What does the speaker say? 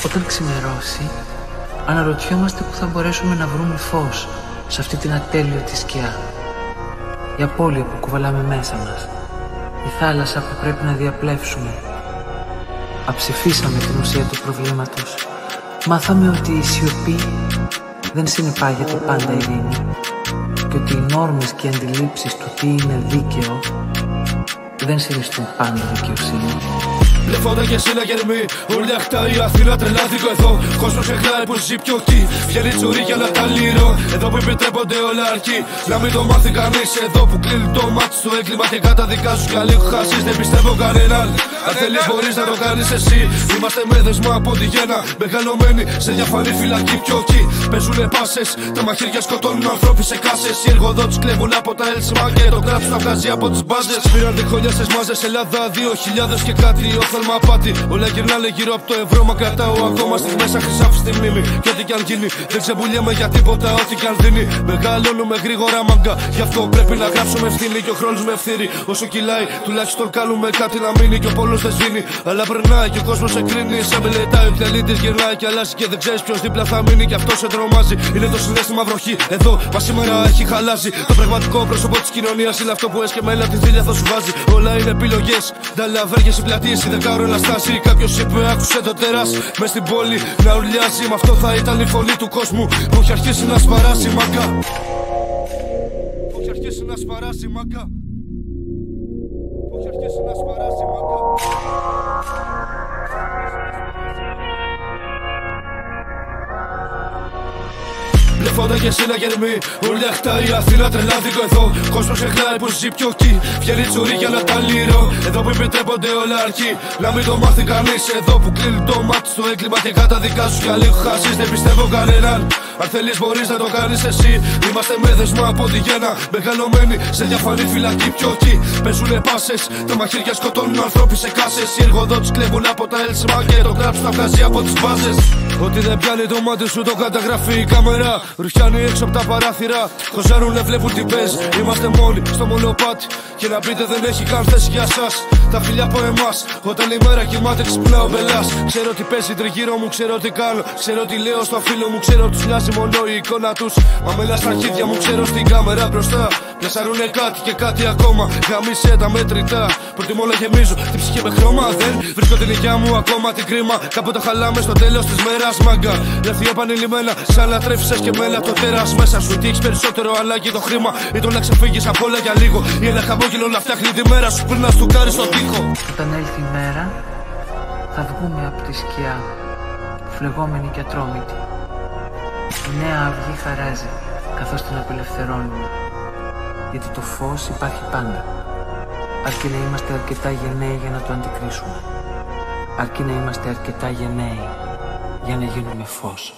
Όταν ξημερώσει, αναρωτιόμαστε που θα μπορέσουμε να βρούμε φως σε αυτή την ατέλειωτη σκιά. Η απώλεια που κουβαλάμε μέσα μας, η θάλασσα που πρέπει να διαπλεύσουμε. Αψηφίσαμε την ουσία του προβλήματος. Μάθαμε ότι η σιωπή δεν συνυπάγεται πάντα ειρήνη και ότι οι νόρμες και οι αντιλήψεις του τι είναι δίκαιο δεν συνιστούν πάντα δικαιοσύνη. Μπλεφόντα και σύλλα γερμή, όλη αχτά η Αθήνα τρελάθηκο εδώ. Κόσμος ξεχνάει που ζει πιο τι. Βγαίνει τσουρί για να τα λύρω. Εδώ που επιτρέπονται όλα αρκεί. Να μην το μάθει κανείς. Εδώ που κλείνει το μάτι στο έγκλημα και καταδικάζουν κι άλλοι χάσεις. Δεν πιστεύω κανέναν. Αν θέλεις μπορείς να το κάνεις εσύ. Είμαστε με δεσμά από τη γέννα. Μεγαλωμένοι σε διαφανή φυλακή πιο εκεί. Παίζουνε πάσες. Τα μαχαίρια σκοτώνουν ανθρώποι σε κάσες. Οι εργοδότες κλέβουν από τα έλσημα και το κράτος τα βγάζει από τις μπάζες. Πήραν τη χρονιά στις μάζες. Ελλάδα 2000 και κάτι. Όφθαλμα απάτη. Όλα γυρνάνε γύρω από το ευρώ. Μα κρατάω ακόμα στη μέσα χρυσάφι στη μνήμη. Και ό,τι κι αν γίνει δεν ξεμπουλιέμαι για τίποτα. Ό,τι κι αν δίνει. Μεγαλώνουμε γρήγορα μάγκα. Γι' αυτό πρέπει να γράψουμε ευθύνη. Και ο χρόνος με ευθύρι. Όσο κυλάει τουλάχιστον κάνουμε κάτι να μείνει. Και ο πόλος δεν σβήνει. Αλλά περνάει και ο κόσμος σε κρίνει. Σε μελετάει ο πλανήτης γυρνάει και αλλάζει. Και δεν ξέρεις ποιος δίπλα θα μείνει. Και αυτό σε τρομάζει. Είναι το συνέστημα βροχή. Εδώ μα σήμερα έχει χαλάσει. Το πραγματικό πρόσωπο της κοινωνίας είναι αυτό που έσκεμέλα τη θήλια θα σου βάζει. Όλα είναι επιλογές. Νταλαβέργες, οι πλατείες, η δεκάωρο να στάσει. Κάποιος είπε άκουσε το τέρας μες στην πόλη να ουρλιάζει. Μ' αυτό θα ήταν η φωνή του κόσμου που έχει αρχίσει να σπαράσει μαγκά. Που έχει αρχίσει να σπαράσει μαγκά. Που έχει αρχίσει να σπαράσει μαγκά. Μπλεφόντα και σύλλα γερμή, όλη αχτά η Αθήνα τρελάθηκο εδώ. Κόσμος ξεχνάει που ζει πιο τι. Βγαίνει τσουρί για να τα λύρω. Εδώ που επιτρέπονται όλα αρκεί. Να μην το μάθει κανείς. Εδώ που κλείνει το μάτι στο έγκλημα και καταδικάζουν κι άλλοι χάσεις. Δεν πιστεύω κανέναν. Αν θέλεις μπορείς να το κάνεις εσύ. Είμαστε με δεσμά από τη γέννα. Μεγαλωμένοι σε διαφανή φυλακή πιο εκεί. Παίζουνε πάσες. Τα μαχαίρια σκοτώνουν ανθρώποι σε κάσες. Οι εργοδότες κλέβουν από τα έλσημα και το κράτος τα βγάζει από τις μπάζες. Ότι δεν πιάνει το μάτι σου το καταγραφεί η κάμερα. Ρουφιάνοι έξω από τα παράθυρα. Χωζάρουνε βλέπουν τι παίζει. Είμαστε μόνοι στο μονοπάτι. Και να πείτε δεν έχει καν θέση για σας. Τα φιλιά από εμάς. Όταν η μέρα κοιμάται ξυπνάω μπελάς. Ξέρω τι παίζει τριγύρω μου, ξέρω τι κάνω. Ξέρω τι λέω στο φίλο μου, ξέρω τους μοιάζει μόνο η εικόνα τους. Μα μέλα στα αρχίδια μου, ξέρω στην κάμερα μπροστά. Πλασάρουνε κάτι και κάτι ακόμα. Γαμίσε τα μέτρητά. Προτιμώ να γεμίζω την ψυχή με χρώμα. Δεν βρίσκω την υγειά μου ακόμα την κρίμα. Κάποτε χαλάμε στο τέλος της μέρας μάγκα. Λεφτή επανειλημμένα, σαν να τρέφεις και μέλα το τέρας μέσα σου. Τι έχεις περισσότερο ανάγκη το χρήμα ή το να ξεφύγεις από όλα για λίγο. Ή ένα χαμόγελο να φτιάχνει τη μέρα σου πριν να στουκάρει στον τοίχο. Όταν έλθει η μέρα, θα βγούμε από τη σκιά, φλεγόμενοι και ατρόμητοι. Η νέα αυγή χαράζει, καθώς την απελευθερώνουμε. Γιατί το φως υπάρχει πάντα. Αρκεί να είμαστε αρκετά γενναίοι για να το αντικρίσουμε. Αρκεί να είμαστε αρκετά γενναίοι για να γίνουμε φως.